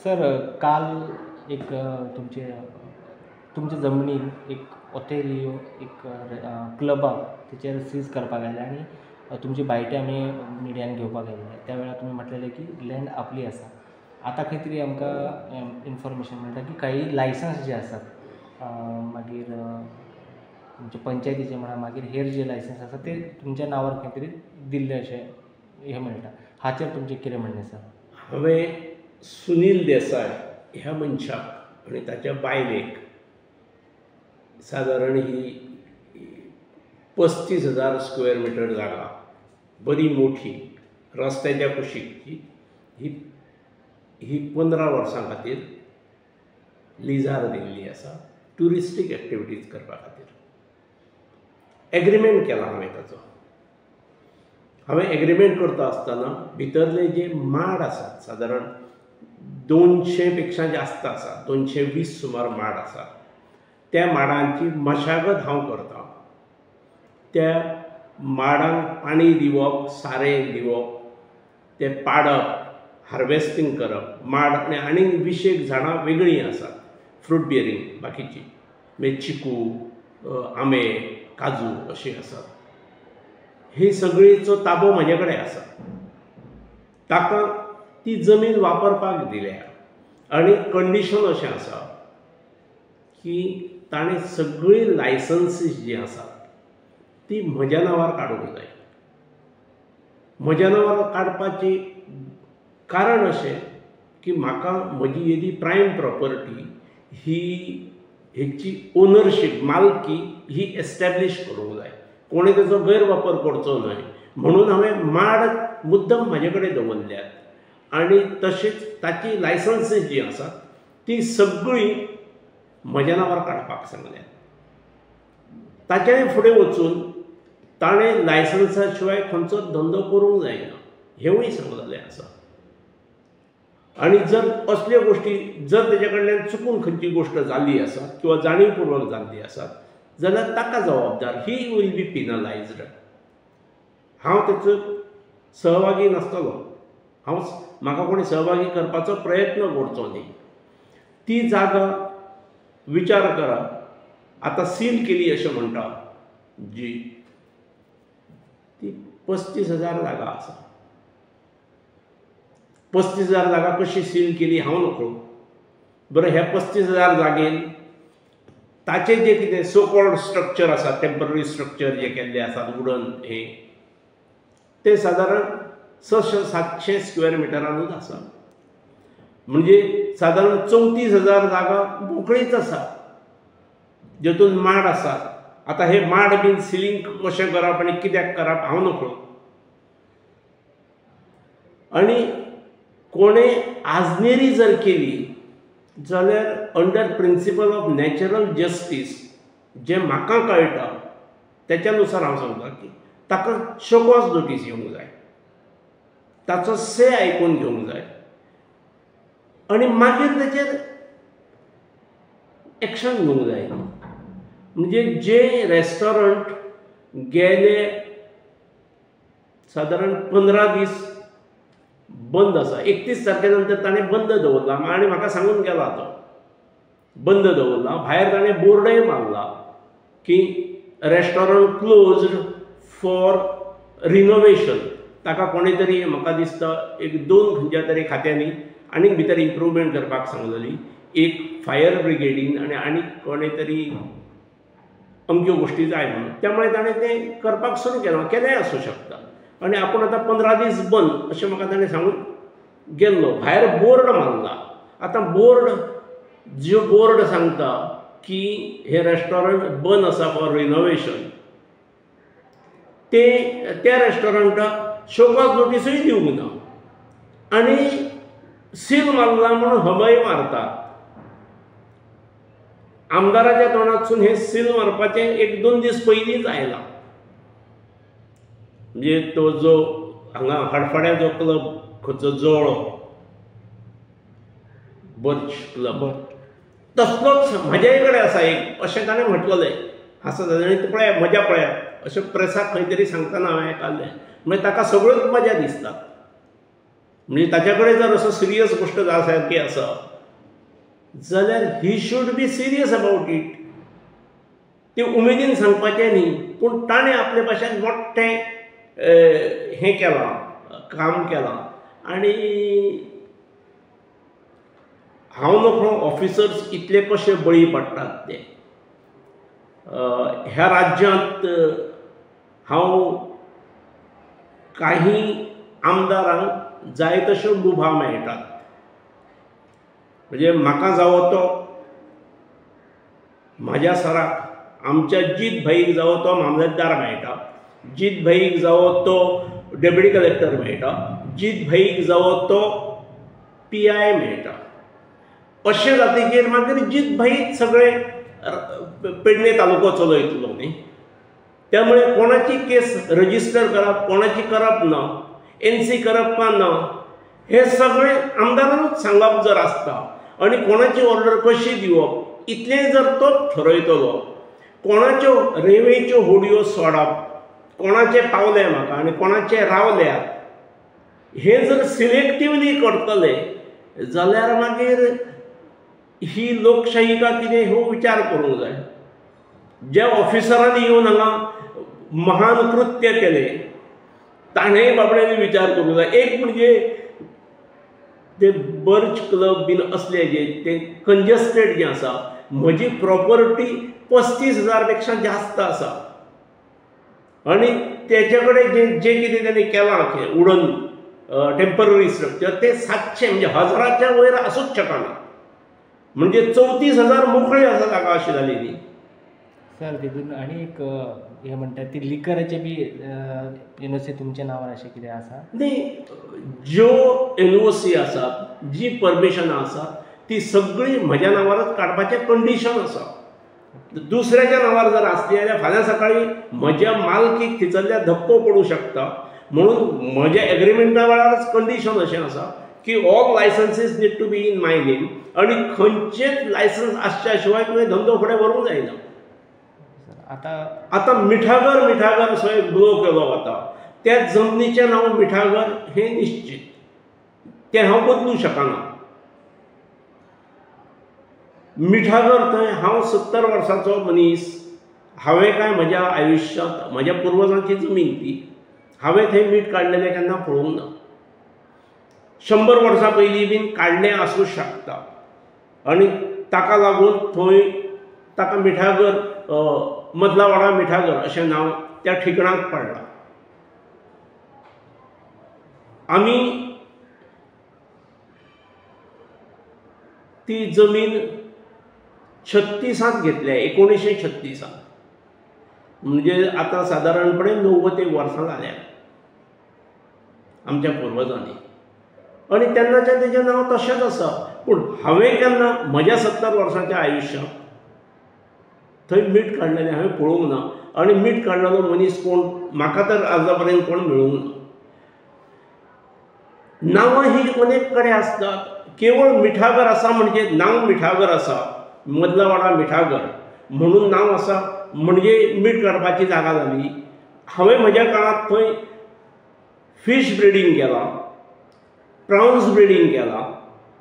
Sir काल एक तुमच्या जमनीन एक हॉटेल क्लब त्याचेर सीज करपाक आयले आनी तुमची बायटी आमी मिडियान घेवपाक गेल्ले. त्या वेळार तुमी म्हटलेलें की लँड आपली आसा. आतां खंय तरी आमकां इन्फॉर्मेशन मेळटा की काही लायसन्स जे आसात मागीर तुमचे पंचायतीचे म्हणा मागीर हेर जे लायसन्स आसा ते तुमच्या नांवार खंय तरी दिल्ले अशें हें मेळटा. हाचेर तुमचें कितें म्हणणें सर? हांवें सुनील देसाय ह्या मनशाक आनी ताच्या बायलेक सादारण ही 35,000 स्क्वेअर मिटर जागा बरी मोठी रस्त्याच्या कुशीक ही 15 वर्सां खातीर लिजार दिल्ली आसा ट्युरिस्टीक एक्टिविटीज करपा खातीर. एग्रीमेंट केला हांवें ताचो. हांवें एग्रीमेंट करता आसतना भितरले जे माड आसात सादारण 200 पेक्षा जास्त आसा 220 सुमार माड आसा त्या माडांची मशागत हांव करतां. त्या माडांक पाणी दिवप सारें दिवप ते पाडप हार्वेस्टिंग करप. माड आनी 20 झाडां वेगळीं आसात फ्रूट बियरींग बाकीची म्हणजे चिकू आंबे काजू अशीं आसात. ही सगळीचो ताबो म्हजे कडेन आसा. ताका ती जमीन वापरपाक दिल्या आनी कंडिशन अशें आसा की ताणें सगळीं लायसन्सीस जी आसात ती म्हज्या नांवार काडूंक जाय. म्हज्या नांवार काडपाची कारण अशें की म्हाका म्हजी येदी प्रायम प्रॉपर्टी ही हेची ओनरशीप मालकी ही एस्टॅब्लीश करूंक जाय. कोणें तेजो गैरवापर करचो न्हय म्हणून हांवें माड मुद्दम म्हाजे कडेन दवरल्यात आनी तशीच ताची लायसन्सीस जी आसात ती सगळीं म्हज्या नांवार काडपाक सांगल्यात. ताच्याय फुडें वचून ताणें लायसन्सा शिवाय खंयचो धंदो करूंक जायना हेंवूय सांगलेलें आसा. आनी जर असल्यो गोश्टी जर तेजे कडल्यान चुकून खंयची गोश्ट जाली आसा किंवा जाणीवपूर्वक जाल्ली आसात जाल्यार ताका जबाबदार ही वील बी पिनलायज्ड. हांव तेचो सहभागी नासतलो. म्हाका कोणी सहभागी करपाचो प्रयत्न करचो न्ही. ती जागा विचार करा आतां सील केली अशें म्हणटा जी ती 35,000 जागा आसा. 35,000 जागा कशी सील केली हांव नकळो. बरें ह्या 35,000 जागेन ताचे जे कितें सो कॉल्ड स्ट्रक्चर आसा टेम्पररी स्ट्रक्चर जे केल्ले आसात वुडन हे ते सादारण 600-700 स्क्वेअर मिटरानूच आसा. म्हणजे सादारण 34,000 जागा मोकळीच आसा जेतून माड आसात. आतां हे माड बीन सिलींग कशें करप आनी कित्याक करप हांव नकळो. आनी कोणें आजनेरी जर केली जाल्यार under principle of natural justice जे म्हाका कळटा तेच्या नुसार हांव सांगता की ताका शोकॉज नोटीस येवंक जाय. ताचो से आयकून घेवंक जाय आनी मागीर तेचेर एक्शन घेवंक जाय. म्हणजे जे रेस्टॉरंट गेले सादारण 15 दीस बंद आसा 31 तारखे नंतर ताणें बंद दवरला आनी म्हाका सांगून गेला तो बंद दवरला. भायर ताणें बोर्डय मारला की रेस्टॉरंट क्लोज्ड फॉर रिनोवेशन. ताका कोणें तरी म्हाका दिसता 1-2 खंयच्या तरी खात्यांनी आनीक भितर इम्प्रूवमेंट करपाक सांगलेली. एक फायर ब्रिगेडीन आनी कोणें तरी अमक्यो गोश्टी जाय म्हणून. त्यामुळे ताणें तें करपाक सुरू केलेंय आसूं शकता. आनी आपूण आतां 15 दीस बंद अशें म्हाका ताणें सांगून गेल्लो. भायर बोर्ड मारला. आतां बोर्ड सांगता की हे रेस्टॉरंट बंद आसा फॉर रिनोवेशन. त्या रेस्टॉरंटाक शोकॉज नोटीसूय दिवंक ना आनी सील मारला म्हणून हबय मारतात. आमदाराच्या तोंडातसून हे सील मारपाचें 1-2 दीस पयलींच आयलां. म्हणजे तो जो हांगा हडफड्या जो क्लब खंयचो जळो बर्च क्लब तसलोच म्हाज्याय कडेन आसा एक अशें ताणें म्हटलेलें आसा. पळया मजा पळया अशें प्रेसाक खंय तरी सांगतना हांवें आयकल्लें. म्हणजे ताका सगळ्योच मजा दिसतात. म्हणजे ताच्या कडेन जर असो सिरियस गोष्ट जावं सारकी आसा जाल्यार ही should be serious about it. ती उमेदीन सांगपाचें न्ही, पूण ताणें आपले भाशेन मोठ्ठें हें केलां, काम केलां. आनी हांव नकळो ऑफिसर्स इतले कशे बळी पडटात ते. ह्या राज्यांत हांव काही आमदारांक जाय तश्यो मुभा मेळटात. म्हणजे म्हाका जावो तो म्हाज्या सराक आमच्या जीत भाईक जावो तो मामलेदार मेळटा, जीत भाईक जावो तो डेप्युटी कलेक्टर मेळटा, जीत भाईक जावो तो PI मेळटा. अशे जातीचेर मागीर जीत भाईच सगळे पेडणे तालुको चलयतलो न्ही. त्यामुळे कोणाची केस रजिस्टर करप, कोणाची करप ना, NC करप का ना, हे सगळे आमदारानूच सांगप जर आसता आनी कोणाची ऑर्डर कशी दिवप इतलें जर तो ठरयतलो, कोणाच्यो रेंवेच्यो होडयो सोडप, कोणाचे पावले म्हाका आनी कोणाचे रावल्यात, हे जर सिलेक्टिवली करतले जाल्यार मागीर ही लोकशाही का कितें हो विचार करूंक जाय. ज्या ऑफिसरांनी येवन हांगा महान कृत्य केले ताणेंय बाबड्यांनी विचार करूंक जाय. एक म्हणजे ते बर्च क्लब बीन असले ते कंजस्टेड जें आसा, म्हजी प्रॉपर्टी 35,000 पेक्षा जास्त आसा आनी तेचे कडेन जे कितें ताणें केलां उडन टेम्पररी स्ट्रक्चर ते 700 म्हणजे 1000च्या वयर आसूंच शकना. म्हणजे 34,000 मोकळी आसा जागा अशी जाली न्ही. सर तितून आनी एक हे म्हणटात ती लिकराचे बी NOC तुमच्या नांवार अशें कितें आसा? न्ही, ज्यो NOC आसात, जी परमिशनां आसात ती सगळी म्हज्या नांवारच काडपाचें कंडिशन आसा. दुसऱ्याच्या नांवार जर आसली जाल्यार फाल्यां सकाळी म्हज्या मालकीक थिचल्ल्या धक्को पडूं शकता. म्हणून म्हज्या एग्रीमेंटा वेळारच कंडिशन अशें आसा की all licences need to be in my name आनी खंयचेच लायसन्स आसच्या शिवाय तुवें धंदो फुडें व्हरूंक जायना. आतां मिठागर असो एक ग्लो केलो वता, त्या जमनीचें नांव मिठागर हें निश्चित, तें हांव बदलूंक शकना. मिठागर थंय हांव 70 वर्सांचो मनीस, हांवें काय म्हज्या आयुश्यांत म्हज्या पुर्वजांची जमीन ती, हांवें थंय मीठ काडलेलें केन्ना पळोवंक ना. 100 वर्सां पयलीं बीन काडलें आसूं शकता आनी ताका लागून थंय ताका मिठागर मदला वाडा मिठागर अशें नांव त्या ठिकणाक पडलां. आमी ती जमीन 36 घेतल्या, 1936. म्हणजे आतां सादारणपणे 90 वर्सां जाल्या आमच्या पुर्वजांनी. आनी तेन्नाचें तेजें नांव तशेंच आसा. पूण हांवें केन्ना म्हज्या 70 वर्सांच्या आयुश्यांत थंय मीठ काडलेलें हांवें पळोवंक ना. आनी मीठ काडलेलो मनीस कोण म्हाका तर आजा पर्यंत कोण मेळूंक ना. नांवां ही अनेक कडेन आसतात. केवळ मिठागर आसा म्हणजे नांव मिठागर आसा, मदला वाडा मिठागर म्हणून नांव आसा म्हणजे मीठ काडपाची जागा जाली. हांवें म्हज्या काळांत थंय फीश ब्रिडींग केलां, प्रावन्स ब्रिडींग केलां.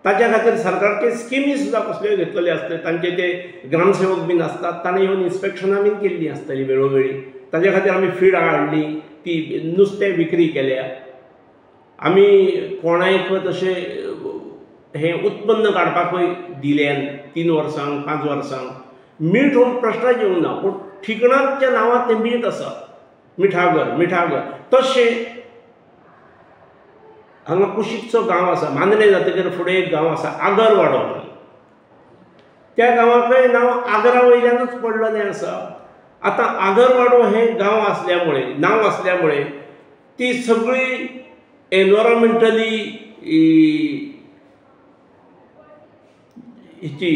ताच्या खातीर सरकारचे स्किमी सुद्दां कसल्यो घेतलेले आसले. तांचे ते ग्रामसेवक बीन आसतात, ताणें येवन इन्स्पेक्शनां बीन केल्लीं आसतलीं वेळोवेळी. ताच्या खातीर आमी फीड हाडली, ती नुस्तें विक्री केल्या. आमी कोणायक तशें हें उत्पन्न काडपाकूय दिलें 3 वर्सांक 5 वर्सांक. मीठ हो प्रश्नच येवंक ना. पूण ठिकणाच्या नांवार तें मीठ आसा, मिठागर. तशें हांगा कुशीकचो गांव आसा, मांद्रे जातकीर फुडें एक गांव आसा आगरवाडो म्हणून. त्या गांवाकय नांव आगरा वयल्यानूच पडलेलें आसा. आतां आगरवाडो हें गांव आसल्यामुळे, नांव आसल्यामुळे ती सगळी एनवायरमेंटली हिची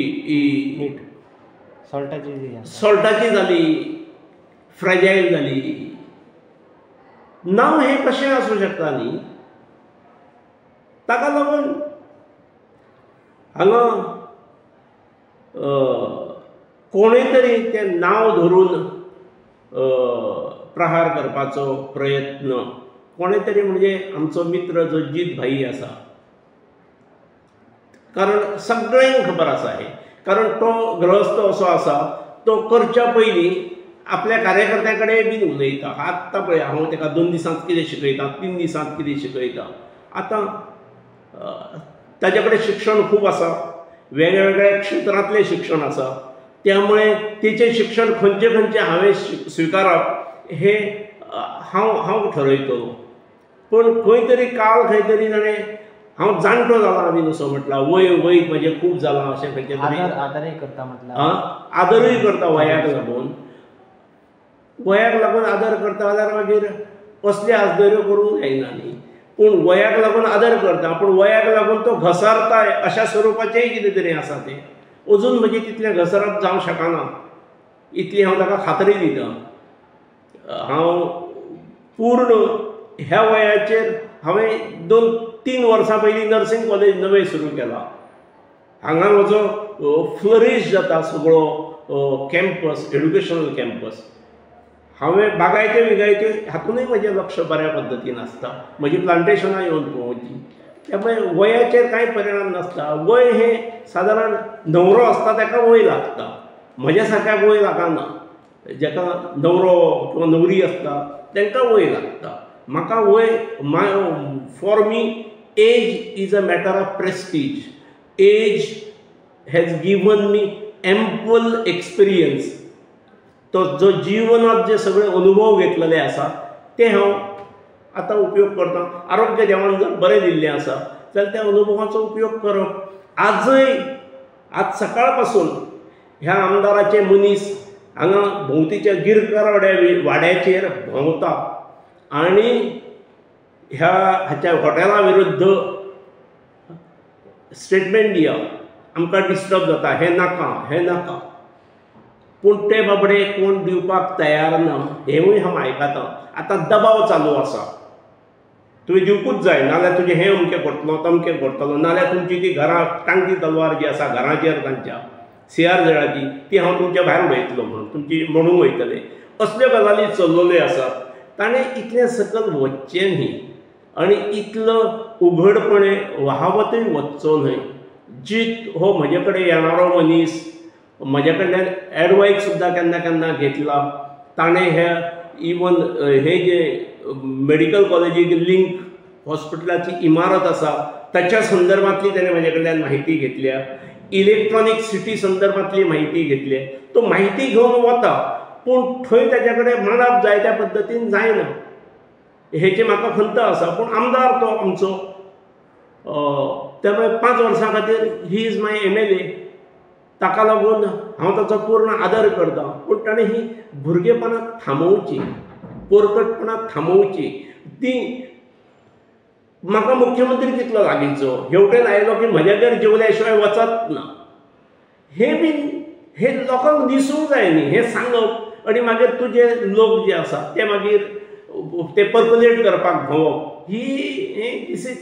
सॉल्टाची जाली, फ्रेजायल जाली. नांव हें कशें आसूं शकता न्ही. ताका लागून हांगा कोणें तरी तें नांव धरून प्रहार करपाचो प्रयत्न कोणे तरी म्हणजे आमचो मित्र जो जीत भाई आसा, कारण सगळ्यांक खबर आसा हे, कारण तो ग्रहस्थ असो आसा, तो करच्या पयलीं आपल्या कार्यकर्त्यां कडेन बीन उलयता. आत्तां पळय हांव ताका 2 दिसांत कितें शिकयता, 3 दिसांत कितें शिकयता. आतां ताजे कडेन शिक्षण खूब आसा, वेगवेगळ्या क्षेत्रांतलें शिक्षण आसा, त्यामुळे तेचें शिक्षण खंयचें खंयचें हांवें स्विकारप हे हांव ठरयतलो. पूण खंय तरी काल खंय तरी ताणें हांव जाणटो जाला बीन असो म्हटला, वय म्हजें खूब जालां अशें खंयचें तरी आदरय करता म्हटल्यार आदरूय करता वयाक लागून. वयाक लागून आदर करता जाल्यार मागीर असले आजदऱ्यो करूंक जायना न्ही. पूण वयाक लागून आदर करता, पूण वयाक लागून तो घसरता अशा स्वरुपाचेंय कितें तरी आसा तें. अजून म्हणजे तितलें घसरप जावंक शकना इतली हांव ताका खात्री दितां. हांव पूर्ण ह्या वयाचेर हांवें 2-3 वर्सां पयलीं नर्सिंग कॉलेज नवें सुरू केलां. हांगा म्हजो फ्लरीश जाता सगळो कॅम्पस, एड्युकेशनल कॅम्पस. हांवें बागायत्यो बिगायत्यो हातूंतय म्हजें लक्ष बऱ्या पद्दतीन आसता, म्हजी प्लांटेशनां येवन पळोवची. त्यामुळे वयाचेर कांय परिणाम नासता. वय हें सादारण न्हवरो आसता ताका वय लागता, म्हज्या सारक्याक वय लागना. जाका न्हवरो किंवा न्हवरी आसता तांकां वय लागता. म्हाका वय for me age is a matter of prestige. Age has given me ample experience. तो जो जिवनात जे सगळे अनुभव घेतलेले आसा ते हांव आतां उपयोग करता. आरोग्य देवान जर बरें दिल्लें आसा जाल्यार त्या अनुभवाचो उपयोग करप. आज सकाळ पासून ह्या आमदाराचे मनीस हांगा भोंवतीच्या गिरकार वाड्याचेर भोंवता आनी हाच्या हॉटेला विरुद्ध स्टेटमेंट दिया, आमकां डिस्टर्ब जाता, हें नाका. पूण ते बाबडे कोण दिवपाक तयार ना हेंवूय हांव आयकतां. आतां दबाव चालू आसा, तुवें दिवंकूच जाय, नाल्यार तुजें हें अमकें करतलो, तमकें करतलो, नाल्यार तुमची ती घरां टांगती तलवार जी आसा घराचेर तांच्या CR ती हांव तुमच्या भायर उडयतलो म्हणून तुमची म्हणूंक वयतले. असल्यो गजाली चल्लोल्यो आसात. ताणें इतलें सकल वचचें न्ही आनी इतलो उघडपणे वहावतूय वचचो न्हय. जीत हो म्हजे कडेन येणारो मनीस, म्हजे कडल्यान एडवायस सुद्दां केन्ना केन्ना घेतला. ताणें इवन हे जे मेडिकल कॉलेजीक लिंक हॉस्पिटलाची इमारत आसा ताच्या संदर्भांतली ताणें म्हजे कडल्यान म्हायती घेतल्या. इलेक्ट्रॉनीक सिटी संदर्भांतली म्हायती घेतली. तो म्हायती घेवन वता, पूण थंय ताचे कडेन मांडप जाय त्या पद्दतीन जायना हेची म्हाका खंत आसा. पूण आमदार तो आमचो, त्यामुळे 5 वर्सां खातीर ही इज माय MLA. ताका लागून हांव ताचो पूर्ण आदर करतां. पूण ताणें ही भुरगेपणां थांबोवची, पोरकटपणां थांबोवची. ती म्हाका मुख्यमंत्री कितलो लागींचो, हेवटेन आयलो की म्हज्यागेर जेवल्या शिवाय वचत ना, हे लोकांक दिसूंक जाय न्ही. हें सांगप आनी मागीर तुजे लोक जे आसा ते मागीर ते पर्कुलेट करपाक भोंवप, दीस इज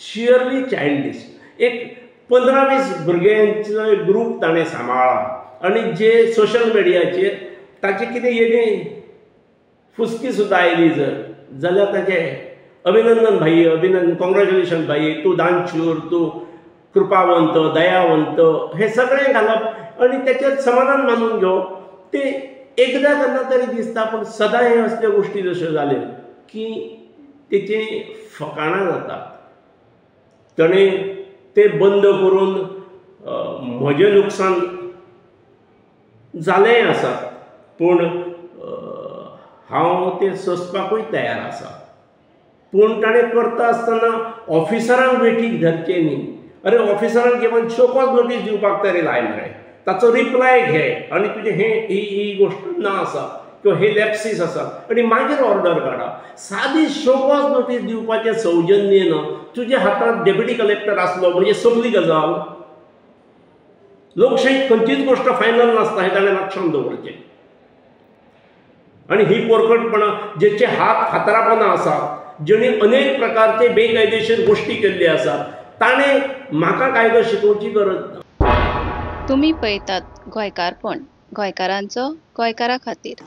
शियरली चायल्डिश. एक 15-20 भुरग्यांचो एक ग्रूप ताणें सांबाळ्ळा आनी जे सोशल मिडियाचेर ताची कितें येदी फुसकी सुद्दां आयली जाल्यार ताचें अभिनंदन भाई, कॉंग्रॅच्युलेशन भाई, तूं दानशूर, तूं कृपावंत, दयावंत, हे सगळें घालप आनी ताचेर समाधान मानून घेवप. ते एकदां केन्ना तरी दिसता, पूण सदां हे असल्यो गोश्टी जश्यो जाल्यो की तेचें फकाणां जातात. ताणें ते बंद करून म्हजें लुकसाण जालेंय आसा, पूण हांव तें सोंसपाकूय तयार आसा. पूण ताणें करता आसतना ऑफिसरांक वेठीक धरचें न्ही. अरे ऑफिसरांक किंवां शोकॉज नोटीस दिवपाक तरी लाय मरे, ताचो रिप्लाय घे आनी तुजें ही गोश्ट ना आसा किंवा हे लॅप्सीस आसा आनी मागीर ऑर्डर काडा. सादी शोकॉज नोटीस दिवपाचें सौजन्य ना. तुज्या हातांत डेप्युटी कलेक्टर आसलो म्हणजे सगळी गजाल. लोकशाहीत खंयचीच गोश्ट फायनल नासता हें ताणें लक्षांत दवरचें. आनी ही पोरकटपणां जेचे हात फातरापणां आसात, जेणी अनेक प्रकारचे बेकायदेशीर गोश्टी केल्ल्यो आसात, ताणें म्हाका कायदो शिकोवची गरज ना. तुम्ही पळयतात गोंयकारपण, गोंयकारांचो गोंयकारा खातीर.